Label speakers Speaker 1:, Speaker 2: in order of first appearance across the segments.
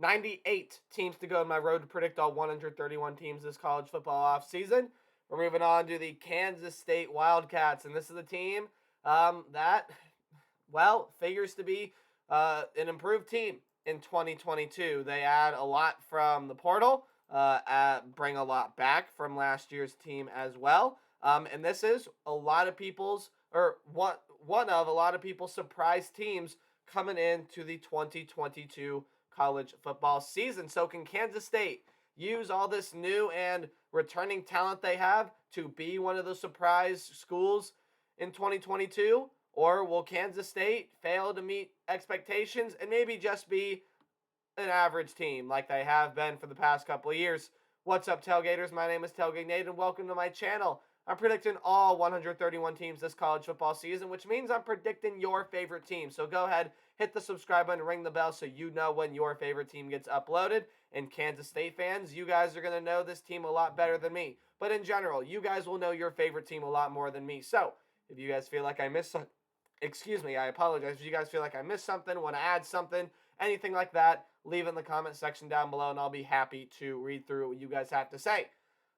Speaker 1: 98 teams to go in my road to predict all 131 teams this college football offseason. We're moving on to the Kansas State Wildcats, and this is a team that, well, figures to be an improved team in 2022. They add a lot from the portal, bring a lot back from last year's team as well. And this is a lot of people's, or one of a lot of people's surprise teams coming into the 2022 college football season. So can Kansas State use all this new and returning talent they have to be one of the surprise schools in 2022? Or will Kansas State fail to meet expectations and maybe just be an average team like they have been for the past couple of years? What's up, Tailgaters? My name is Tailgate Nate, and welcome to my channel. I'm predicting all 131 teams this college football season, which means I'm predicting your favorite team. So go ahead, hit the subscribe button, ring the bell so you know when your favorite team gets uploaded. And Kansas State fans, you guys are going to know this team a lot better than me. But in general, you guys will know your favorite team a lot more than me. So if you guys feel like I missed something, I apologize. If you guys feel like I missed something, want to add something, anything like that, leave it in the comment section down below, and I'll be happy to read through what you guys have to say.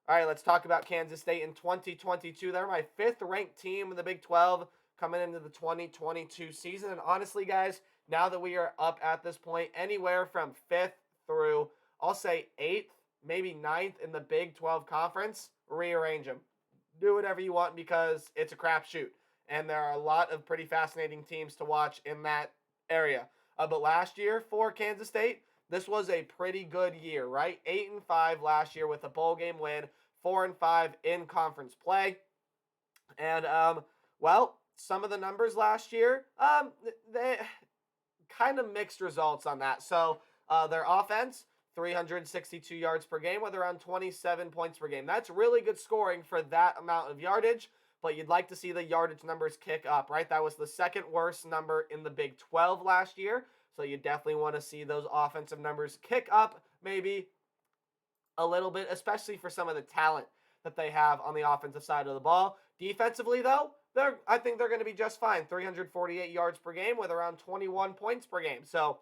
Speaker 1: All right, let's talk about Kansas State in 2022. They're my 5th-ranked team in the Big 12 coming into the 2022 season. And honestly, guys, now that we are up at this point, anywhere from 5th through, I'll say 8th, maybe 9th in the Big 12 conference, rearrange them. Do whatever you want because it's a crapshoot. And there are a lot of pretty fascinating teams to watch in that area. But last year for Kansas State, this was a pretty good year, right? 8-5 last year with a bowl game win, 4-5 in conference play. And, well, some of the numbers last year, they kind of mixed results on that. So their offense, 362 yards per game with around 27 points per game. That's really good scoring for that amount of yardage, but you'd like to see the yardage numbers kick up, right? That was the second worst number in the Big 12 last year, so you definitely want to see those offensive numbers kick up maybe a little bit, especially for some of the talent that they have on the offensive side of the ball. Defensively, though, I think they're going to be just fine. 348 yards per game with around 21 points per game. So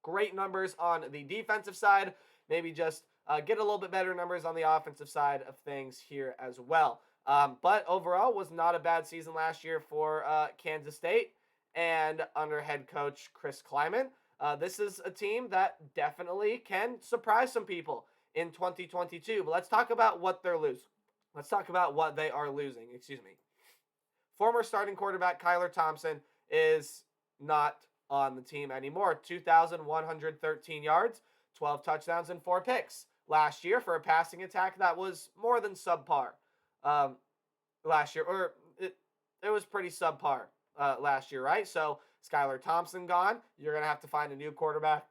Speaker 1: great numbers on the defensive side. Maybe just get a little bit better numbers on the offensive side of things here as well. But overall, was not a bad season last year for Kansas State and under head coach Chris Klieman. This is a team that definitely can surprise some people in 2022. But let's talk about what they're losing. Let's talk about what they are losing. Former starting quarterback Kyler Thompson is not on the team anymore. 2,113 yards, 12 touchdowns, and 4 picks last year for a passing attack that was more than subpar last year. Or it was pretty subpar last year, right? So Skylar Thompson gone. You're going to have to find a new quarterback.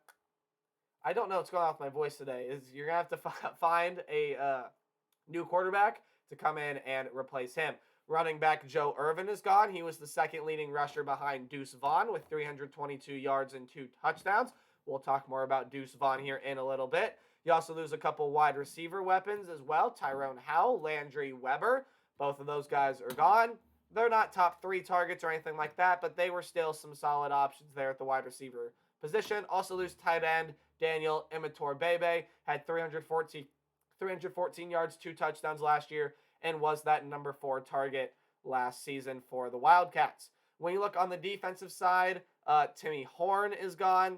Speaker 1: I don't know what's going on with my voice today. You're going to have to find a new quarterback to come in and replace him. Running back Joe Irvin is gone. He was the second leading rusher behind Deuce Vaughn with 322 yards and 2 touchdowns. We'll talk more about Deuce Vaughn here in a little bit. You also lose a couple wide receiver weapons as well. Tyrone Howell, Landry Weber. Both of those guys are gone. They're not top 3 targets or anything like that, but they were still some solid options there at the wide receiver position. Also lose tight end Daniel Imatorbhebhe. Had 314 yards, 2 touchdowns last year, and was that number 4 target last season for the Wildcats. When you look on the defensive side, Timmy Horn is gone.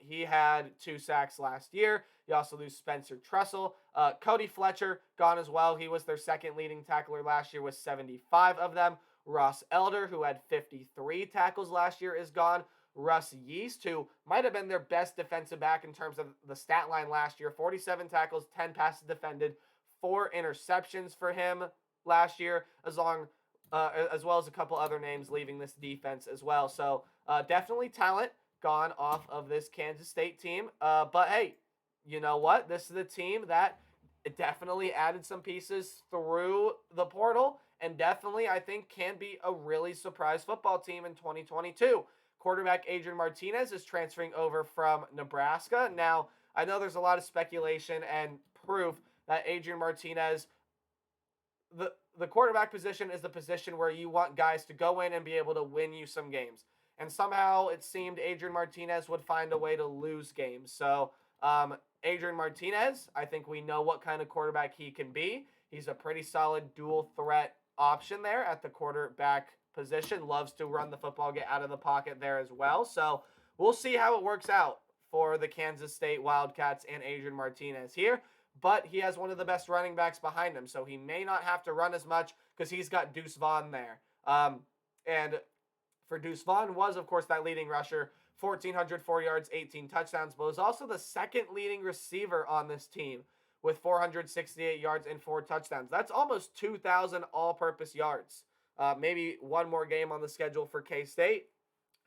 Speaker 1: He had 2 sacks last year. You also lose Spencer Trussell. Cody Fletcher gone as well. He was their second leading tackler last year with 75 of them. Ross Elder, who had 53 tackles last year, is gone. Russ Yeast, who might have been their best defensive back in terms of the stat line last year. 47 tackles, 10 passes defended, 4 interceptions for him last year, as well as a couple other names leaving this defense as well. So definitely talent gone off of this Kansas State team. But hey, you know what? This is a team that definitely added some pieces through the portal and definitely, I think, can be a really surprise football team in 2022. Quarterback Adrian Martinez is transferring over from Nebraska. Now, I know there's a lot of speculation and proof that Adrian Martinez, the quarterback position is the position where you want guys to go in and be able to win you some games. and somehow it seemed Adrian Martinez would find a way to lose games. So Adrian Martinez, I think we know what kind of quarterback he can be. He's a pretty solid dual threat option there at the quarterback position. Loves to run the football, get out of the pocket there as well. So we'll see how it works out for the Kansas State Wildcats and Adrian Martinez here. But he has one of the best running backs behind him, so he may not have to run as much because he's got Deuce Vaughn there. And for Deuce Vaughn was, of course, that leading rusher, 1,404 yards, 18 touchdowns, but was also the second leading receiver on this team with 468 yards and 4 touchdowns. That's almost 2,000 all-purpose yards. Maybe one more game on the schedule for K-State,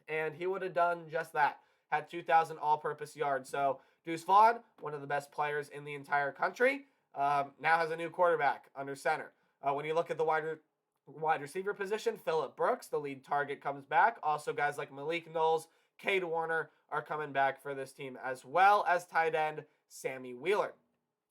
Speaker 1: and he would have done just that. Had 2,000 all-purpose yards. So Deuce Vaughn, one of the best players in the entire country, now has a new quarterback under center. When you look at the wide receiver position, Phillip Brooks, the lead target, comes back. Also, guys like Malik Knowles, Cade Warner are coming back for this team, as well as tight end Sammy Wheeler.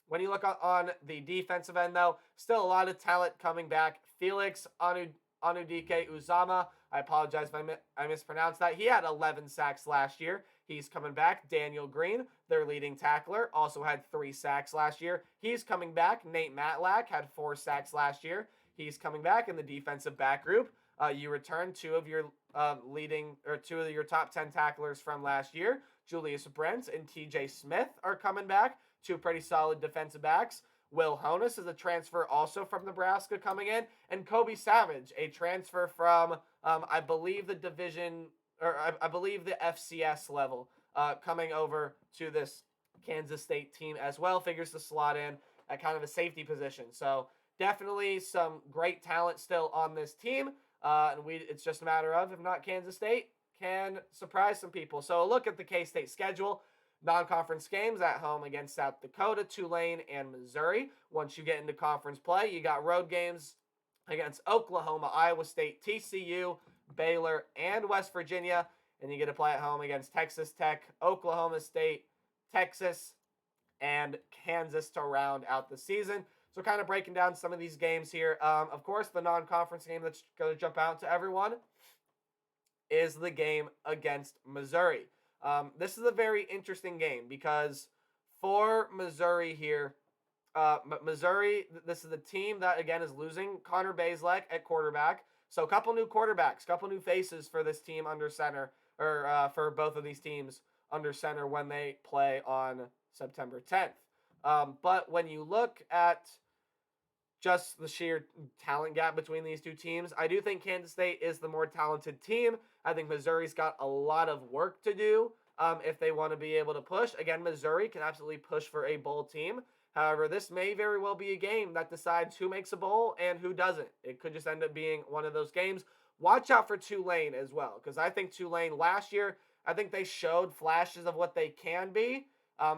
Speaker 1: When you look on the defensive end, though, still a lot of talent coming back. Felix Anudike Uzama, I apologize if I mispronounced that. He had 11 sacks last year. He's coming back. Daniel Green, their leading tackler, also had 3 sacks last year. He's coming back. Nate Matlack had 4 sacks last year. He's coming back in the defensive back group. You return two of your top 10 tacklers from last year. Julius Brent and TJ Smith are coming back. 2 pretty solid defensive backs. Will Honus is a transfer also from Nebraska coming in. And Kobe Savage, a transfer from, I believe the FCS level, coming over to this Kansas State team as well. Figures to slot in at kind of a safety position. So definitely some great talent still on this team. And it's just a matter of, if not Kansas State, can surprise some people. So a look at the K-State schedule. Non-conference games at home against South Dakota, Tulane, and Missouri. Once you get into conference play, you got road games against Oklahoma, Iowa State, TCU, Baylor, and West Virginia. And you get to play at home against Texas Tech, Oklahoma State, Texas, and Kansas to round out the season. So kind of breaking down some of these games here. Of course, the non-conference game that's going to jump out to everyone is the game against Missouri. This is a very interesting game because for Missouri here, Missouri, this is the team that, again, is losing Connor Bazelak at quarterback. So a couple new quarterbacks, couple new faces for this team under center, or for both of these teams under center when they play on September 10th. But when you look at just the sheer talent gap between these two teams, I do think Kansas State is the more talented team. I think Missouri's got a lot of work to do if they want to be able to push. Again, Missouri can absolutely push for a bowl team. However, this may very well be a game that decides who makes a bowl and who doesn't. It could just end up being one of those games. Watch out for Tulane as well, because I think Tulane last year, I think they showed flashes of what they can be.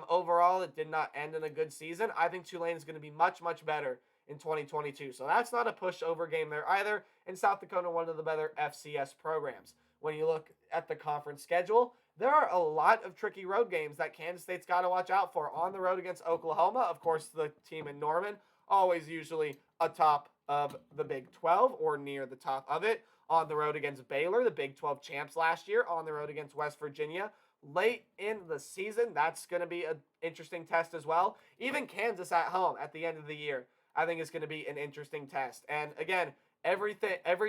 Speaker 1: Overall, it did not end in a good season. I think Tulane is going to be much, much better in 2022. So that's not a pushover game there either. And South Dakota, one of the better FCS programs. When you look at the conference schedule, there are a lot of tricky road games that Kansas State's got to watch out for. On the road against Oklahoma, of course, the team in Norman, always usually atop of the Big 12 or near the top of it. On the road against Baylor, the Big 12 champs last year. On the road against West Virginia. Late in the season, that's going to be an interesting test as well. Even Kansas at home at the end of the year, I think is going to be an interesting test. And again, every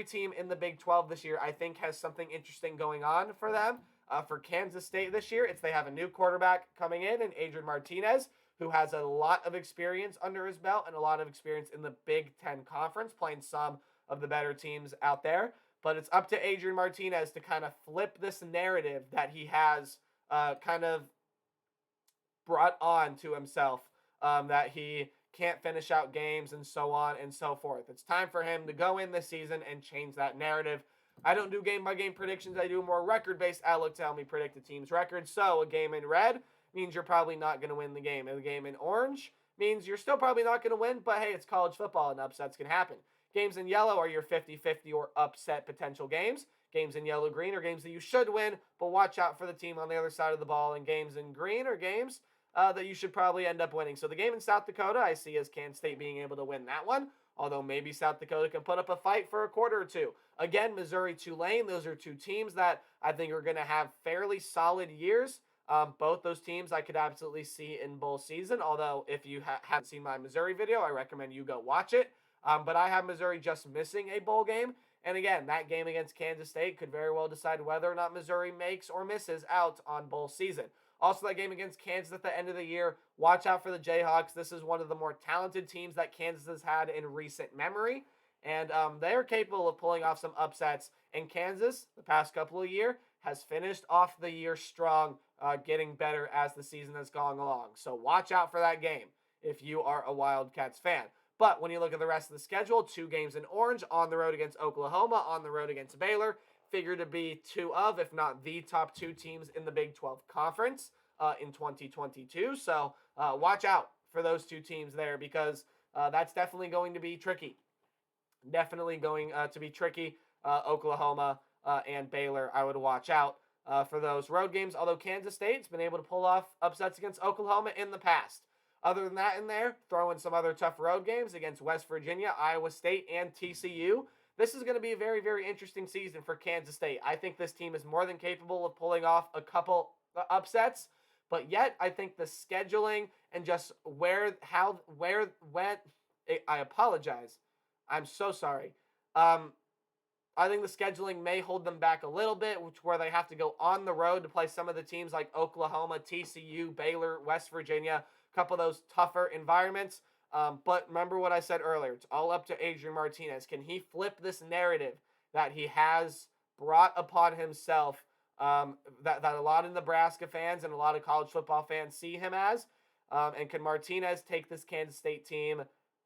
Speaker 1: team in the Big 12 this year, I think, has something interesting going on for them. For Kansas State this year, they have a new quarterback coming in Adrian Martinez, who has a lot of experience under his belt and a lot of experience in the Big Ten Conference, playing some of the better teams out there. But it's up to Adrian Martinez to kind of flip this narrative that he has kind of brought on to himself, that he can't finish out games and so on and so forth. It's time for him to go in this season and change that narrative. I don't do game-by-game predictions. I do more record-based outlook to help me predict the team's record. So a game in red means you're probably not going to win the game. And a game in orange means you're still probably not going to win, but hey, it's college football and upsets can happen. Games in yellow are your 50-50 or upset potential games. Games in yellow-green are games that you should win, but watch out for the team on the other side of the ball. And games in green are games that you should probably end up winning. So the game in South Dakota, I see as Kansas State being able to win that one. although maybe South Dakota can put up a fight for a quarter or two. Again, Missouri, Tulane, those are two teams that I think are going to have fairly solid years. Both those teams I could absolutely see in bowl season, although if you haven't seen my Missouri video, I recommend you go watch it. But I have Missouri just missing a bowl game. And again, that game against Kansas State could very well decide whether or not Missouri makes or misses out on bowl season. Also, that game against Kansas at the end of the year, watch out for the Jayhawks. This is one of the more talented teams that Kansas has had in recent memory. And they are capable of pulling off some upsets. And Kansas, the past couple of years, has finished off the year strong, getting better as the season has gone along. So watch out for that game if you are a Wildcats fan. But when you look at the rest of the schedule, 2 games in orange, on the road against Oklahoma, on the road against Baylor, figure to be 2 of, if not the top 2 teams in the Big 12 Conference in 2022. So watch out for those 2 teams there, because that's definitely going to be tricky. Definitely going to be tricky. Oklahoma and Baylor, I would watch out for those road games, although Kansas State's been able to pull off upsets against Oklahoma in the past. Other than that in there, throw in some other tough road games against West Virginia, Iowa State, and TCU. This is going to be a very, very interesting season for Kansas State. I think this team is more than capable of pulling off a couple upsets, but yet I think the scheduling and just when, I apologize. I'm so sorry. I think the scheduling may hold them back a little bit, where they have to go on the road to play some of the teams like Oklahoma, TCU, Baylor, West Virginia, a couple of those tougher environments. But remember what I said earlier. It's all up to Adrian Martinez. Can he flip this narrative that he has brought upon himself, that a lot of Nebraska fans and a lot of college football fans see him as? And can Martinez take this Kansas State team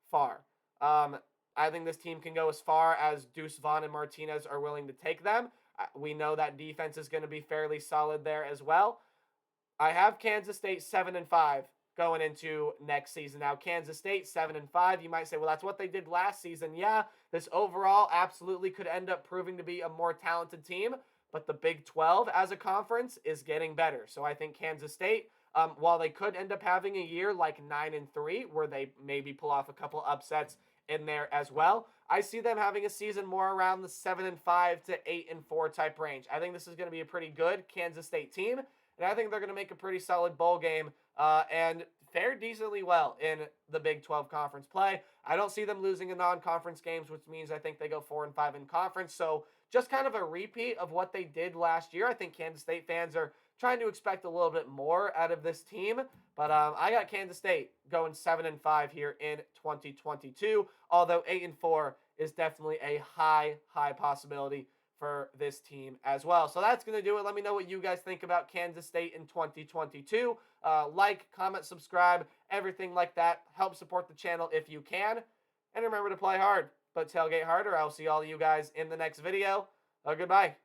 Speaker 1: far? I think this team can go as far as Deuce Vaughn and Martinez are willing to take them. We know that defense is going to be fairly solid there as well. I have Kansas State 7-5 going into next season. Now, Kansas State 7-5, you might say, well, that's what they did last season. Yeah, this overall absolutely could end up proving to be a more talented team, but the Big 12 as a conference is getting better. So I think Kansas State, while they could end up having a year like 9-3, where they maybe pull off a couple upsets in there as well, I see them having a season more around the 7-5 to 8-4 type range. I think this is going to be a pretty good Kansas State team, and I think they're going to make a pretty solid bowl game and fare decently well in the Big 12 conference play. I don't see them losing in non-conference games, which means I think they go 4-5 in conference. So just kind of a repeat of what they did last year. I think Kansas State fans are trying to expect a little bit more out of this team. But I got Kansas State going 7-5 here in 2022, although 8-4 is definitely a high possibility for this team as well. So that's going to do it. Let me know what you guys think about Kansas State in 2022. Like, comment, subscribe, everything like that. Help support the channel if you can. And remember to play hard, but tailgate harder. I'll see all of you guys in the next video. Goodbye.